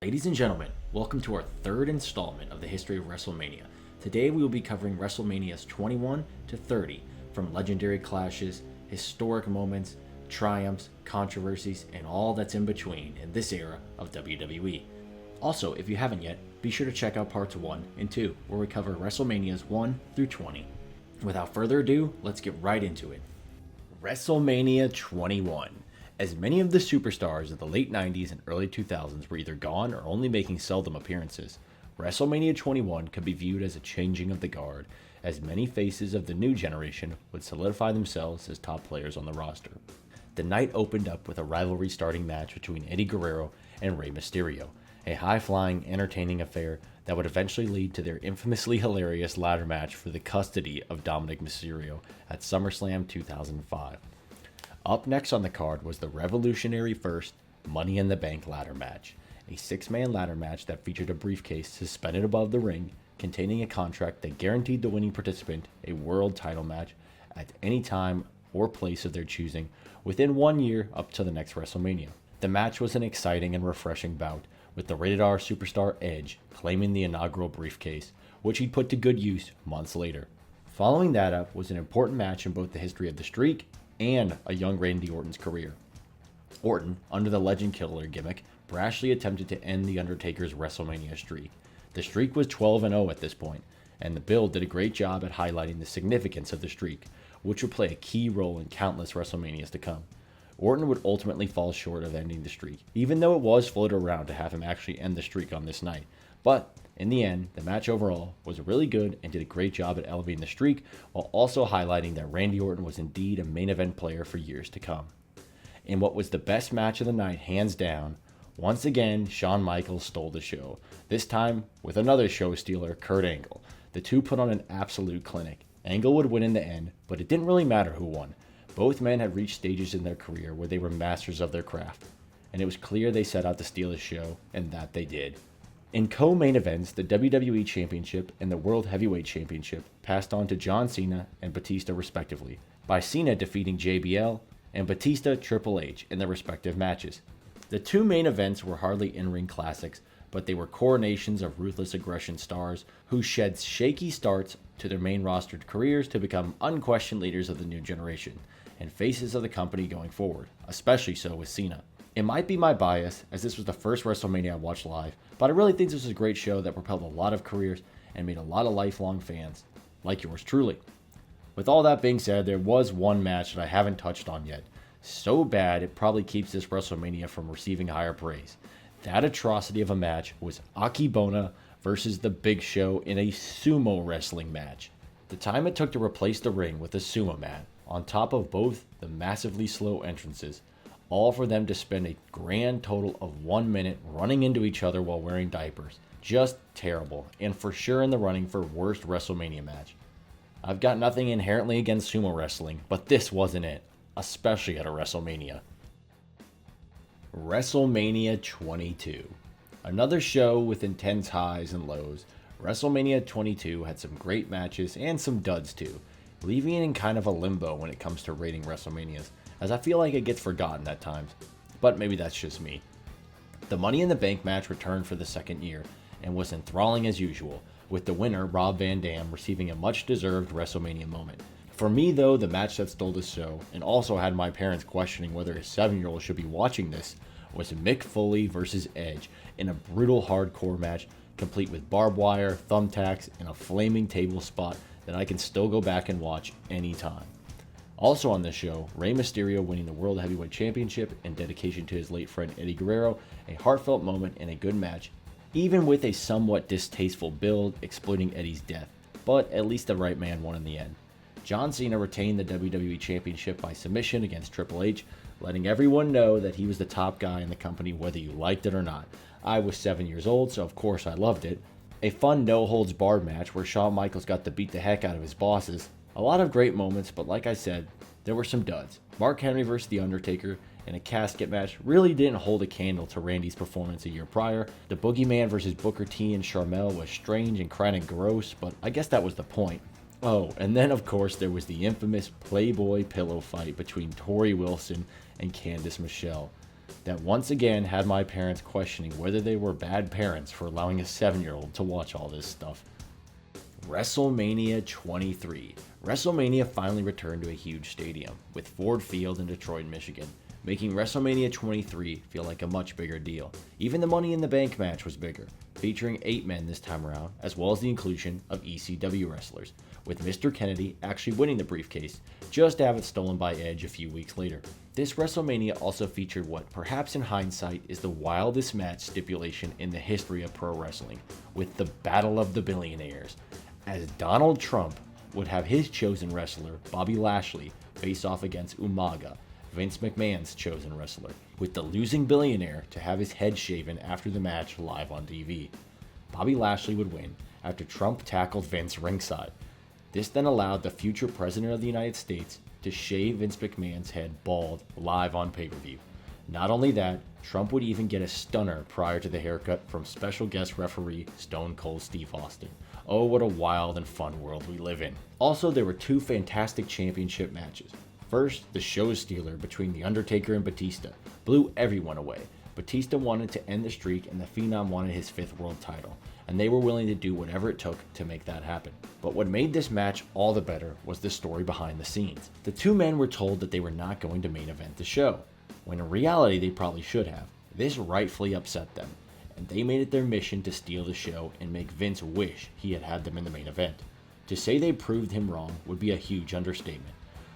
Ladies and gentlemen, welcome to our third installment of the history of WrestleMania. Today we will be covering WrestleManias 21 to 30, from legendary clashes, historic moments, triumphs, controversies, and all that's in between in this era of WWE. Also, if you haven't yet, be sure to check out parts 1 and 2, where we cover WrestleManias 1 through 20. Without further ado, let's get right into it. WrestleMania 21. As many of the superstars of the late 90s and early 2000s were either gone or only making seldom appearances, WrestleMania 21 could be viewed as a changing of the guard, as many faces of the new generation would solidify themselves as top players on the roster. The night opened up with a rivalry starting match between Eddie Guerrero and Rey Mysterio, a high-flying, entertaining affair that would eventually lead to their infamously hilarious ladder match for the custody of Dominic Mysterio at SummerSlam 2005. Up next on the card was the revolutionary first Money in the Bank ladder match, a six-man ladder match that featured a briefcase suspended above the ring containing a contract that guaranteed the winning participant a world title match at any time or place of their choosing within 1 year up to the next WrestleMania. The match was an exciting and refreshing bout, with the rated R superstar Edge claiming the inaugural briefcase, which he'd put to good use months later. Following that up was an important match in both the history of the streak and a young Randy Orton's career. Orton, under the Legend Killer gimmick, brashly attempted to end The Undertaker's WrestleMania streak. The streak was 12-0 at this point, and the build did a great job at highlighting the significance of the streak, which would play a key role in countless WrestleManias to come. Orton would ultimately fall short of ending the streak, even though it was floated around to have him actually end the streak on this night. But in the end, the match overall was really good and did a great job at elevating the streak, while also highlighting that Randy Orton was indeed a main event player for years to come. In what was the best match of the night, hands down, once again, Shawn Michaels stole the show, this time with another show stealer, Kurt Angle. The two put on an absolute clinic. Angle would win in the end, but it didn't really matter who won. Both men had reached stages in their career where they were masters of their craft, and it was clear they set out to steal the show, and that they did. In co-main events, the WWE Championship and the World Heavyweight Championship passed on to John Cena and Batista respectively, by Cena defeating JBL and Batista Triple H in their respective matches. The two main events were hardly in-ring classics, but they were coronations of ruthless aggression stars who shed shaky starts to their main rostered careers to become unquestioned leaders of the new generation and faces of the company going forward, especially so with Cena. It might be my bias, as this was the first WrestleMania I watched live, but I really think this was a great show that propelled a lot of careers and made a lot of lifelong fans, like yours truly. With all that being said, there was one match that I haven't touched on yet. So bad, it probably keeps this WrestleMania from receiving higher praise. That atrocity of a match was Akibona versus The Big Show in a sumo wrestling match. The time it took to replace the ring with a sumo mat, on top of both the massively slow entrances, all for them to spend a grand total of 1 minute running into each other while wearing diapers. Just terrible, and for sure in the running for worst WrestleMania match. I've got nothing inherently against sumo wrestling, but this wasn't it, especially at a WrestleMania. WrestleMania 22. Another show with intense highs and lows. WrestleMania 22 had some great matches and some duds too, leaving it in kind of a limbo when it comes to rating WrestleManias, as I feel like it gets forgotten at times, but maybe that's just me. The Money in the Bank match returned for the second year, and was enthralling as usual, with the winner, Rob Van Dam, receiving a much-deserved WrestleMania moment. For me though, the match that stole the show, and also had my parents questioning whether a 7-year-old should be watching this, was Mick Foley versus Edge, in a brutal hardcore match, complete with barbed wire, thumbtacks, and a flaming table spot that I can still go back and watch anytime. Also on this show, Rey Mysterio winning the World Heavyweight Championship in dedication to his late friend Eddie Guerrero, a heartfelt moment and a good match, even with a somewhat distasteful build exploiting Eddie's death, but at least the right man won in the end. John Cena retained the WWE Championship by submission against Triple H, letting everyone know that he was the top guy in the company whether you liked it or not. I was 7 years old, so of course I loved it. A fun no-holds-barred match where Shawn Michaels got to beat the heck out of his bosses. A lot of great moments, but like I said, there were some duds. Mark Henry versus The Undertaker in a casket match really didn't hold a candle to Randy's performance a year prior. The Boogeyman versus Booker T and Sharmell was strange and kind of gross, but I guess that was the point. Oh, and then of course there was the infamous Playboy pillow fight between Tori Wilson and Candice Michelle. that once again had my parents questioning whether they were bad parents for allowing a 7-year-old to watch all this stuff. WrestleMania 23. WrestleMania finally returned to a huge stadium, with Ford Field in Detroit, Michigan, making WrestleMania 23 feel like a much bigger deal. Even the Money in the Bank match was bigger, featuring 8 men this time around, as well as the inclusion of ECW wrestlers, with Mr. Kennedy actually winning the briefcase, just to have it stolen by Edge a few weeks later. This WrestleMania also featured what, perhaps in hindsight, is the wildest match stipulation in the history of pro wrestling, with the Battle of the Billionaires, as Donald Trump would have his chosen wrestler, Bobby Lashley, face off against Umaga, Vince McMahon's chosen wrestler, with the losing billionaire to have his head shaven after the match live on TV. Bobby Lashley would win after Trump tackled Vince ringside. This then allowed the future president of the United States to shave Vince McMahon's head bald live on pay-per-view. Not only that, Trump would even get a stunner prior to the haircut from special guest referee Stone Cold Steve Austin. Oh, what a wild and fun world we live in. Also, there were 2 fantastic championship matches. First, the show stealer between The Undertaker and Batista blew everyone away. Batista wanted to end the streak and the Phenom wanted his 5th world title, and they were willing to do whatever it took to make that happen. But what made this match all the better was the story behind the scenes. The 2 men were told that they were not going to main event the show, when in reality they probably should have. This rightfully upset them, and they made it their mission to steal the show and make Vince wish he had had them in the main event. To say they proved him wrong would be a huge understatement.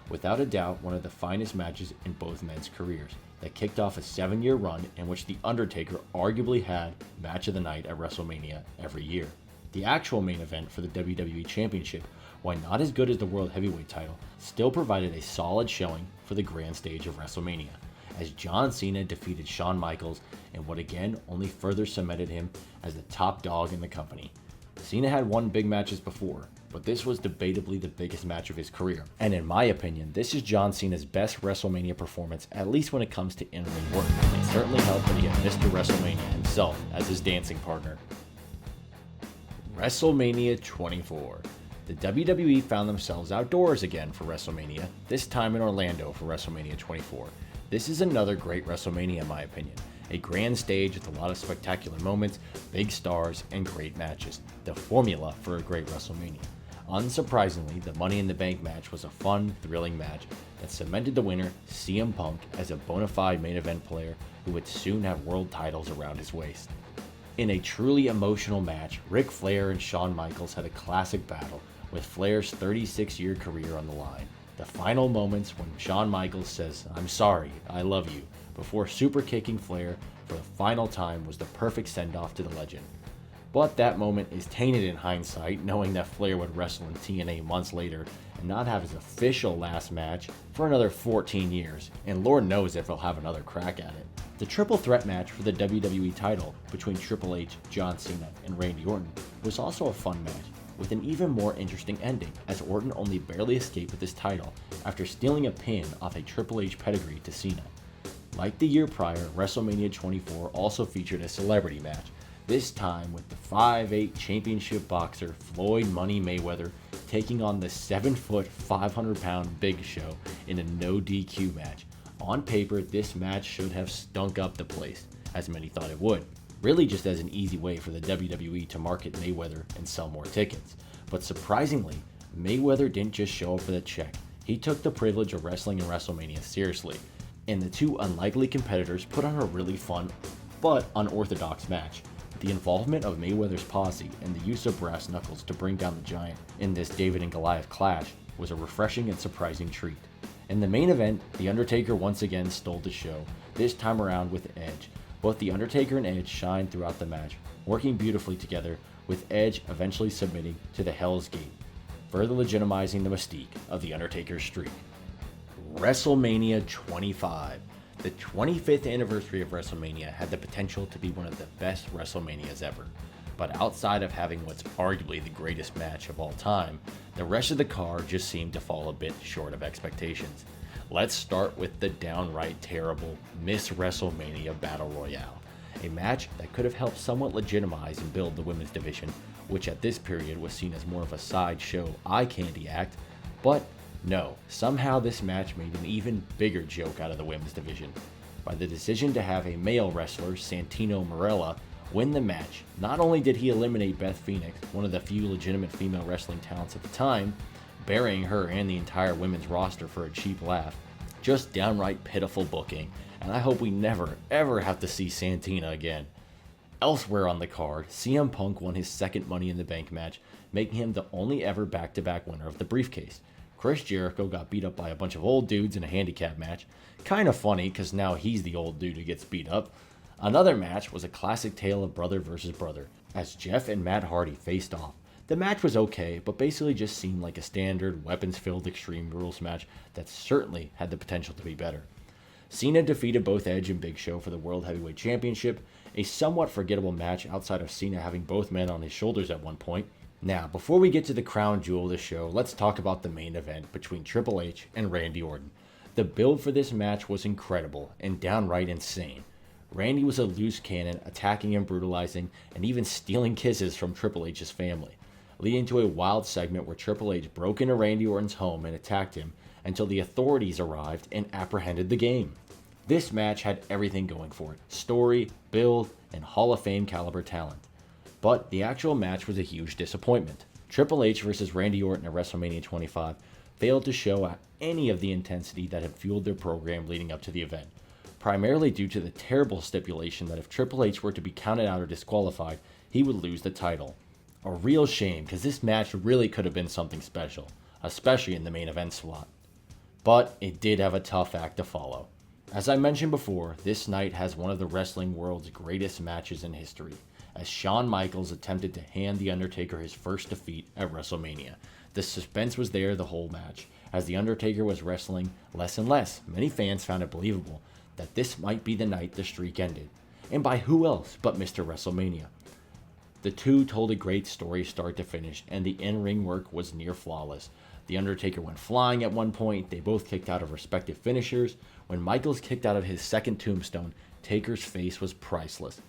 Without a doubt, one of the finest matches in both men's careers that kicked off a 7-year run in which The Undertaker arguably had Match of the Night at WrestleMania every year. The actual main event for the WWE Championship, while not as good as the World Heavyweight title, still provided a solid showing for the grand stage of WrestleMania, as John Cena defeated Shawn Michaels in what again only further cemented him as the top dog in the company. Cena had won big matches before, but this was debatably the biggest match of his career. And in my opinion, this is John Cena's best WrestleMania performance, at least when it comes to in-ring work. It certainly helped that he had Mr. WrestleMania himself as his dancing partner. WrestleMania 24. The WWE found themselves outdoors again for WrestleMania, this time in Orlando for WrestleMania 24. This is another great WrestleMania in my opinion. A grand stage with a lot of spectacular moments, big stars, and great matches. The formula for a great WrestleMania. Unsurprisingly, the Money in the Bank match was a fun, thrilling match that cemented the winner, CM Punk, as a bona fide main event player who would soon have world titles around his waist. In a truly emotional match, Ric Flair and Shawn Michaels had a classic battle with Flair's 36-year career on the line. The final moments when Shawn Michaels says, "I'm sorry, I love you," before super kicking Flair for the final time was the perfect send-off to the legend. But that moment is tainted in hindsight, knowing that Flair would wrestle in TNA months later and not have his official last match for another 14 years, and Lord knows if he'll have another crack at it. The triple threat match for the WWE title between Triple H, John Cena, and Randy Orton was also a fun match, with an even more interesting ending, as Orton only barely escaped with his title after stealing a pin off a Triple H pedigree to Cena. Like the year prior, WrestleMania 24 also featured a celebrity match, this time with the 5'8" championship boxer Floyd Money Mayweather taking on the 7-foot, 500-pound Big Show in a no DQ match. On paper, this match should have stunk up the place, as many thought it would, really just as an easy way for the WWE to market Mayweather and sell more tickets. But surprisingly, Mayweather didn't just show up for the check. He took the privilege of wrestling in WrestleMania seriously, and the 2 unlikely competitors put on a really fun but unorthodox match. The involvement of Mayweather's posse and the use of brass knuckles to bring down the giant in this David and Goliath clash was a refreshing and surprising treat. In the main event, The Undertaker once again stole the show, this time around with Edge. Both The Undertaker and Edge shined throughout the match, working beautifully together, with Edge eventually submitting to the Hell's Gate, further legitimizing the mystique of The Undertaker's streak. WrestleMania 25. The 25th anniversary of WrestleMania had the potential to be one of the best WrestleManias ever, but outside of having what's arguably the greatest match of all time, the rest of the card just seemed to fall a bit short of expectations. Let's start with the downright terrible Miss WrestleMania Battle Royale, a match that could have helped somewhat legitimize and build the women's division, which at this period was seen as more of a sideshow eye candy act, but no, somehow this match made an even bigger joke out of the women's division. by the decision to have a male wrestler, Santino Marella, win the match. Not only did he eliminate Beth Phoenix, one of the few legitimate female wrestling talents at the time, burying her and the entire women's roster for a cheap laugh, just downright pitiful booking, and I hope we never ever have to see Santina again. Elsewhere on the card, CM Punk won his second Money in the Bank match, making him the only ever back-to-back winner of the briefcase. Chris Jericho got beat up by a bunch of old dudes in a handicap match. Kind of funny, because now he's the old dude who gets beat up. Another match was a classic tale of brother versus brother, as Jeff and Matt Hardy faced off. The match was okay, but basically just seemed like a standard, weapons-filled Extreme Rules match that certainly had the potential to be better. Cena defeated both Edge and Big Show for the World Heavyweight Championship, a somewhat forgettable match outside of Cena having both men on his shoulders at one point. Now, before we get to the crown jewel of the show, let's talk about the main event between Triple H and Randy Orton. The build for this match was incredible and downright insane. Randy was a loose cannon, attacking and brutalizing, and even stealing kisses from Triple H's family, leading to a wild segment where Triple H broke into Randy Orton's home and attacked him until the authorities arrived and apprehended the game. This match had everything going for it: story, build, and Hall of Fame caliber talent. But the actual match was a huge disappointment. Triple H versus Randy Orton at WrestleMania 25 failed to show any of the intensity that had fueled their program leading up to the event, primarily due to the terrible stipulation that if Triple H were to be counted out or disqualified, he would lose the title. A real shame, because this match really could have been something special, especially in the main event slot. But it did have a tough act to follow. As I mentioned before, this night has one of the wrestling world's greatest matches in history, as Shawn Michaels attempted to hand The Undertaker his first defeat at WrestleMania. The suspense was there the whole match, as The Undertaker was wrestling less and less. Many fans found it believable that this might be the night the streak ended. And by who else but Mr. WrestleMania? The two told a great story start to finish, and the in-ring work was near flawless. The Undertaker went flying at one point, they both kicked out of respective finishers. When Michaels kicked out of his second tombstone, Taker's face was priceless,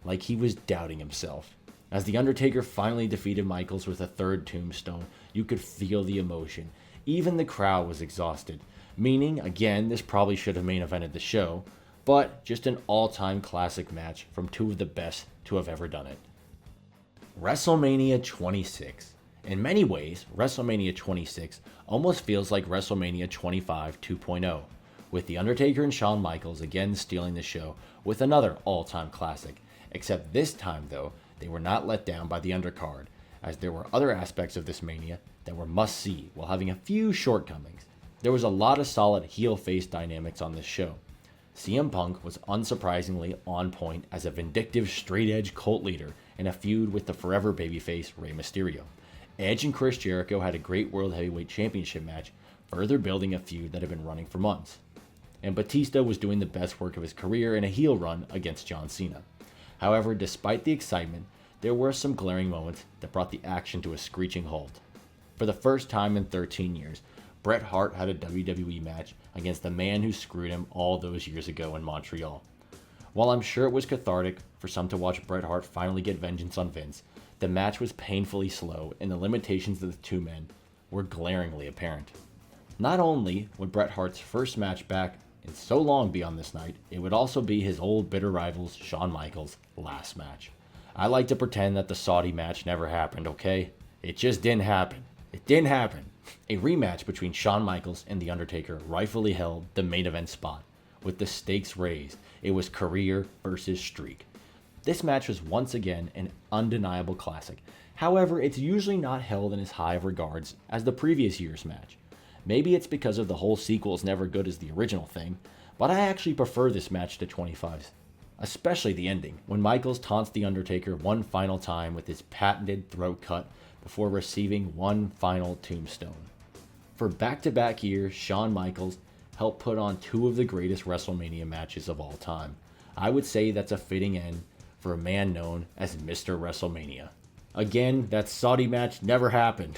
like he was doubting himself. As The Undertaker finally defeated Michaels with a third tombstone, you could feel the emotion. Even the crowd was exhausted, meaning, again, this probably should have main evented the show, but just an all-time classic match from two of the best to have ever done it. WrestleMania 26. In many ways, WrestleMania 26 almost feels like WrestleMania 25 2.0, with The Undertaker and Shawn Michaels again stealing the show with another all-time classic. Except this time, though, they were not let down by the undercard, as there were other aspects of this Mania that were must-see while having a few shortcomings. There was a lot of solid heel-face dynamics on this show. CM Punk was unsurprisingly on point as a vindictive straight-edge cult leader in a feud with the forever babyface Rey Mysterio. Edge and Chris Jericho had a great World Heavyweight Championship match, further building a feud that had been running for months. And Batista was doing the best work of his career in a heel run against John Cena. However, despite the excitement, there were some glaring moments that brought the action to a screeching halt. For the first time in 13 years, Bret Hart had a WWE match against the man who screwed him all those years ago in Montreal. While I'm sure it was cathartic for some to watch Bret Hart finally get vengeance on Vince, the match was painfully slow and the limitations of the two men were glaringly apparent. Not only would Bret Hart's first match back in so long be on this night, it would also be his old bitter rival's Shawn Michaels' last match. I like to pretend that the Saudi match never happened, okay? It just didn't happen. It didn't happen. A rematch between Shawn Michaels and The Undertaker rightfully held the main event spot. With the stakes raised, it was career versus streak. This match was once again an undeniable classic. However, it's usually not held in as high of regards as the previous year's match. Maybe it's because of the whole sequel is never good as the original thing, but I actually prefer this match to 25's. Especially the ending, when Michaels taunts The Undertaker one final time with his patented throat cut before receiving one final tombstone. For back-to-back years, Shawn Michaels helped put on two of the greatest WrestleMania matches of all time. I would say that's a fitting end for a man known as Mr. WrestleMania. Again, that Saudi match never happened.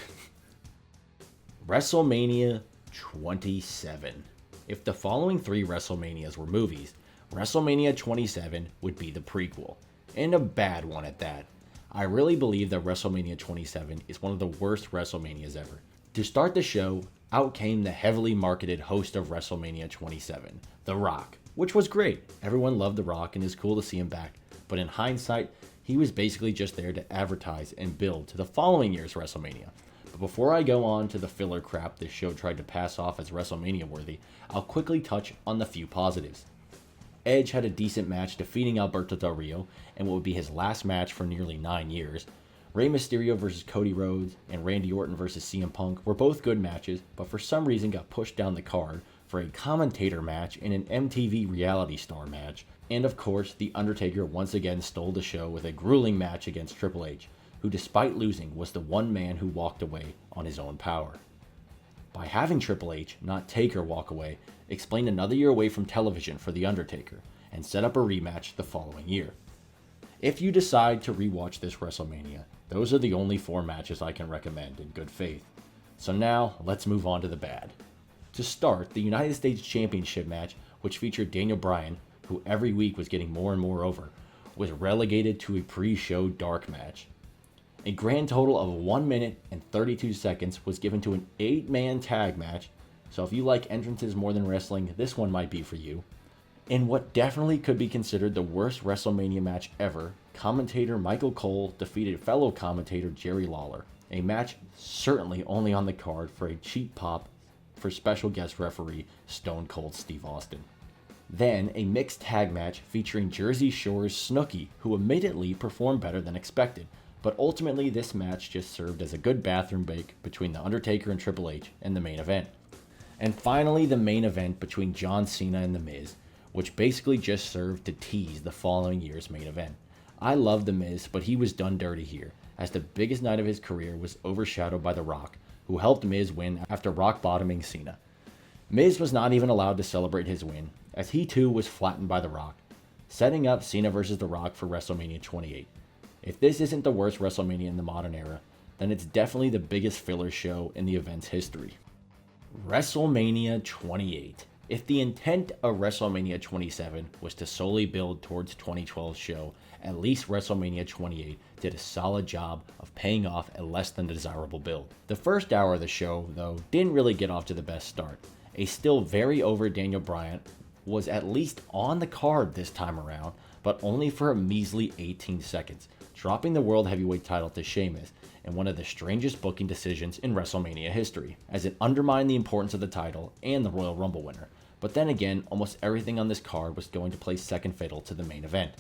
WrestleMania 27. If the following three WrestleManias were movies, WrestleMania 27 would be the prequel, and a bad one at that. I really believe that WrestleMania 27 is one of the worst WrestleManias ever. To start the show, out came the heavily marketed host of WrestleMania 27, The Rock, which was great. Everyone loved The Rock and it's cool to see him back. But in hindsight, he was basically just there to advertise and build to the following year's WrestleMania. But before I go on to the filler crap this show tried to pass off as WrestleMania worthy, I'll quickly touch on the few positives. Edge had a decent match defeating Alberto Del Rio in what would be his last match for nearly 9 years. Rey Mysterio vs. Cody Rhodes and Randy Orton vs. CM Punk were both good matches, but for some reason got pushed down the card for a commentator match in an MTV reality star match. And of course, The Undertaker once again stole the show with a grueling match against Triple H, who despite losing was the one man who walked away on his own power. By having Triple H, not Taker, walk away, explained another year away from television for The Undertaker, and set up a rematch the following year. If you decide to rewatch this WrestleMania, those are the only 4 matches I can recommend in good faith. So now, let's move on to the bad. To start, the United States Championship match, which featured Daniel Bryan, who every week was getting more and more over, was relegated to a pre-show dark match. A grand total of 1 minute and 32 seconds was given to an 8-man tag match, so if you like entrances more than wrestling, this one might be for you. In what definitely could be considered the worst WrestleMania match ever, commentator Michael Cole defeated fellow commentator Jerry Lawler, a match certainly only on the card for a cheap pop for special guest referee Stone Cold Steve Austin. Then, a mixed tag match featuring Jersey Shore's Snooki, who admittedly performed better than expected, but ultimately this match just served as a good bathroom break between The Undertaker and Triple H in the main event. And finally, the main event between John Cena and The Miz, which basically just served to tease the following year's main event. I love The Miz, but he was done dirty here, as the biggest night of his career was overshadowed by The Rock, who helped Miz win after rock bottoming Cena. Miz was not even allowed to celebrate his win, as he too was flattened by The Rock, setting up Cena vs. The Rock for WrestleMania 28. If this isn't the worst WrestleMania in the modern era, then it's definitely the biggest filler show in the event's history. WrestleMania 28. If the intent of WrestleMania 27 was to solely build towards 2012's show, at least WrestleMania 28 did a solid job of paying off a less than desirable build. The first hour of the show, though, didn't really get off to the best start. A still very over Daniel Bryan was at least on the card this time around, but only for a measly 18 seconds, dropping the World Heavyweight title to Sheamus in one of the strangest booking decisions in WrestleMania history, as it undermined the importance of the title and the Royal Rumble winner. But then again, almost everything on this card was going to play second fiddle to the main event.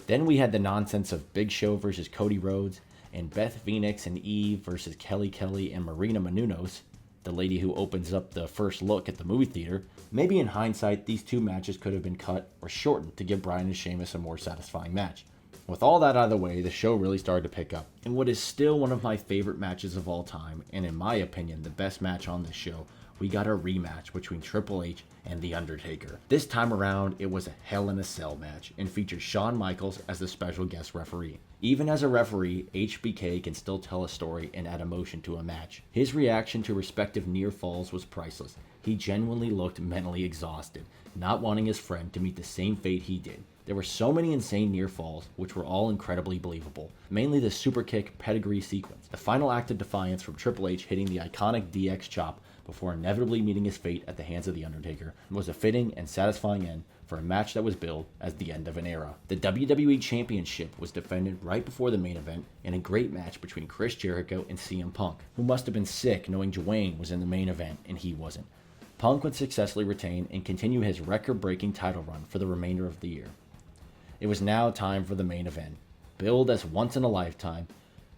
Then we had the nonsense of Big Show versus Cody Rhodes, and Beth Phoenix and Eve versus Kelly Kelly and Marina Menounos, the lady who opens up the first look at the movie theater. Maybe in hindsight, these 2 matches could have been cut or shortened to give Bryan and Sheamus a more satisfying match. With all that out of the way, the show really started to pick up. In what is still one of my favorite matches of all time, and in my opinion, the best match on this show, we got a rematch between Triple H and The Undertaker. This time around, it was a Hell in a Cell match and featured Shawn Michaels as the special guest referee. Even as a referee, HBK can still tell a story and add emotion to a match. His reaction to respective near falls was priceless. He genuinely looked mentally exhausted, not wanting his friend to meet the same fate he did. There were so many insane near falls, which were all incredibly believable, mainly the super kick pedigree sequence. The final act of defiance from Triple H hitting the iconic DX chop before inevitably meeting his fate at the hands of The Undertaker was a fitting and satisfying end for a match that was billed as the end of an era. The WWE Championship was defended right before the main event in a great match between Chris Jericho and CM Punk, who must have been sick knowing Dwayne was in the main event and he wasn't. Punk would successfully retain and continue his record-breaking title run for the remainder of the year. It was now time for the main event, billed as once in a lifetime,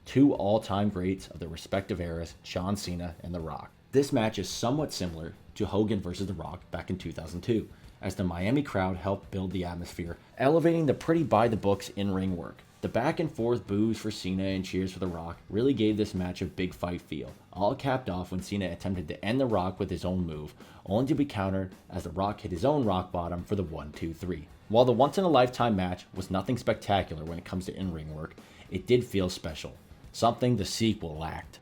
2 all-time greats of their respective eras, John Cena and The Rock. This match is somewhat similar to Hogan vs. The Rock back in 2002, as the Miami crowd helped build the atmosphere, elevating the pretty by-the-books in-ring work. The back-and-forth boos for Cena and cheers for The Rock really gave this match a big fight feel, all capped off when Cena attempted to end The Rock with his own move, only to be countered as The Rock hit his own rock bottom for the 1-2-3. While the once-in-a-lifetime match was nothing spectacular when it comes to in-ring work, it did feel special, something the sequel lacked.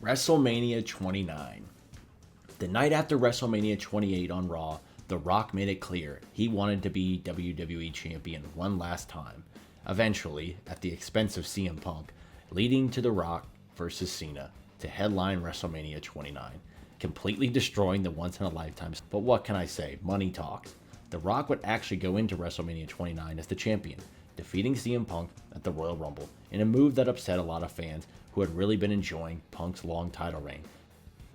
WrestleMania 29. The night after WrestleMania 28 on Raw, The Rock made it clear he wanted to be WWE Champion one last time, eventually at the expense of CM Punk, leading to The Rock versus Cena to headline WrestleMania 29, completely destroying the once-in-a-lifetime. But what can I say? Money talks. The Rock would actually go into WrestleMania 29 as the champion, defeating CM Punk at the Royal Rumble in a move that upset a lot of fans who had really been enjoying Punk's long title reign.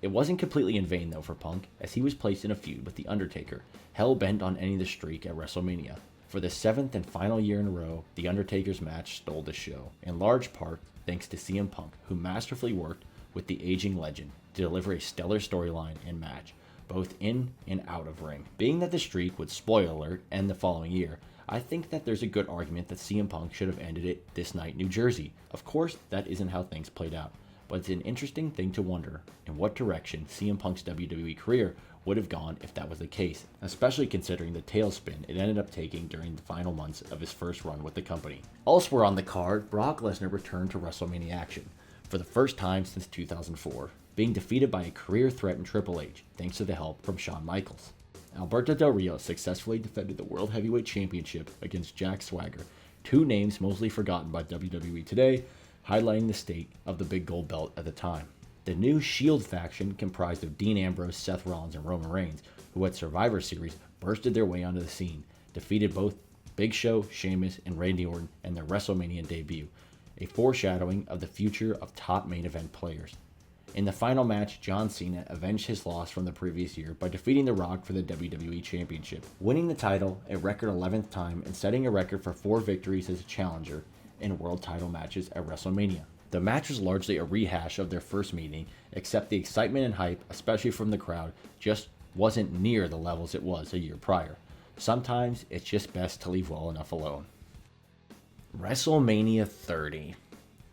It wasn't completely in vain though for Punk, as he was placed in a feud with The Undertaker, hell-bent on ending the streak at WrestleMania. For the 7th and final year in a row, The Undertaker's match stole the show, in large part thanks to CM Punk, who masterfully worked with the aging legend to deliver a stellar storyline and match, both in and out of ring. Being that the streak would, spoiler alert, end the following year, I think that there's a good argument that CM Punk should have ended it this night in New Jersey. Of course, that isn't how things played out, but it's an interesting thing to wonder in what direction CM Punk's WWE career would have gone if that was the case, especially considering the tailspin it ended up taking during the final months of his first run with the company. Elsewhere on the card, Brock Lesnar returned to WrestleMania action for the first time since 2004, being defeated by a career-threatened Triple H thanks to the help from Shawn Michaels. Alberto Del Rio successfully defended the World Heavyweight Championship against Jack Swagger, two names mostly forgotten by WWE today, highlighting the state of the big gold belt at the time. The new Shield faction, comprised of Dean Ambrose, Seth Rollins, and Roman Reigns, who at Survivor Series bursted their way onto the scene, defeated both Big Show, Sheamus, and Randy Orton in their WrestleMania debut, a foreshadowing of the future of top main event players. In the final match, John Cena avenged his loss from the previous year by defeating The Rock for the WWE Championship, winning the title a record 11th time and setting a record for 4 victories as a challenger in world title matches at WrestleMania. The match was largely a rehash of their first meeting, except the excitement and hype, especially from the crowd, just wasn't near the levels it was a year prior. Sometimes it's just best to leave well enough alone. WrestleMania 30.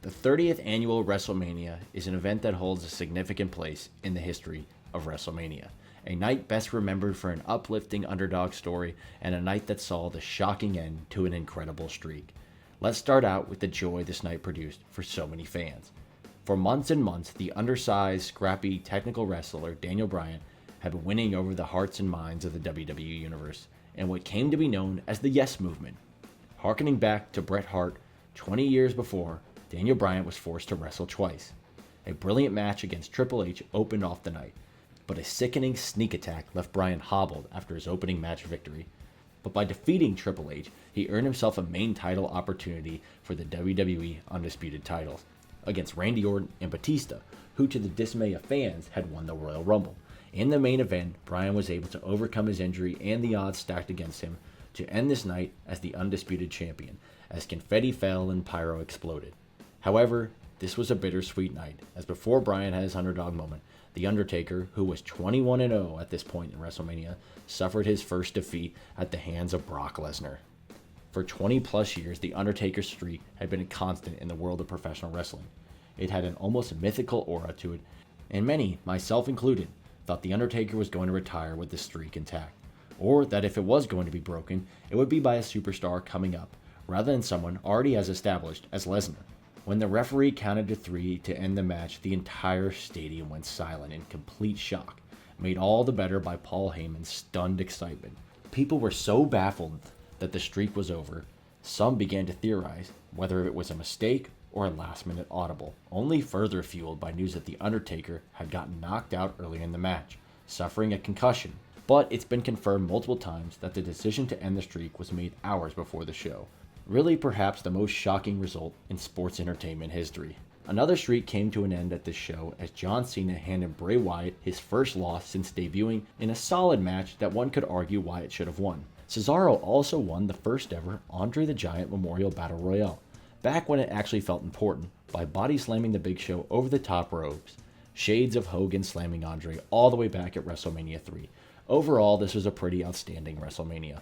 The 30th annual WrestleMania is an event that holds a significant place in the history of WrestleMania. A night best remembered for an uplifting underdog story, and a night that saw the shocking end to an incredible streak. Let's start out with the joy this night produced for so many fans. For months and months, the undersized, scrappy, technical wrestler Daniel Bryan had been winning over the hearts and minds of the WWE Universe, and what came to be known as the Yes Movement. Harkening back to Bret Hart 20 years before, Daniel Bryan was forced to wrestle twice. A brilliant match against Triple H opened off the night, but a sickening sneak attack left Bryan hobbled after his opening match victory. But by defeating Triple H, he earned himself a main title opportunity for the WWE Undisputed titles against Randy Orton and Batista, who to the dismay of fans had won the Royal Rumble. In the main event, Bryan was able to overcome his injury and the odds stacked against him to end this night as the Undisputed Champion, as confetti fell and pyro exploded. However, this was a bittersweet night, as before Bryan had his underdog moment, The Undertaker, who was 21-0 at this point in WrestleMania, suffered his first defeat at the hands of Brock Lesnar. For 20 plus years, The Undertaker's streak had been a constant in the world of professional wrestling. It had an almost mythical aura to it, and many, myself included, thought The Undertaker was going to retire with the streak intact, or that if it was going to be broken, it would be by a superstar coming up, rather than someone already as established as Lesnar. When the referee counted to 3 to end the match, the entire stadium went silent in complete shock, made all the better by Paul Heyman's stunned excitement. People were so baffled that the streak was over, some began to theorize whether it was a mistake or a last-minute audible, only further fueled by news that The Undertaker had gotten knocked out early in the match, suffering a concussion. But it's been confirmed multiple times that the decision to end the streak was made hours before the show. Really, perhaps the most shocking result in sports entertainment history. Another streak came to an end at this show as John Cena handed Bray Wyatt his first loss since debuting in a solid match that one could argue Wyatt should have won. Cesaro also won the first ever Andre the Giant Memorial Battle Royale, back when it actually felt important, by body slamming the Big Show over the top ropes. Shades of Hogan slamming Andre all the way back at WrestleMania 3. Overall, this was a pretty outstanding WrestleMania.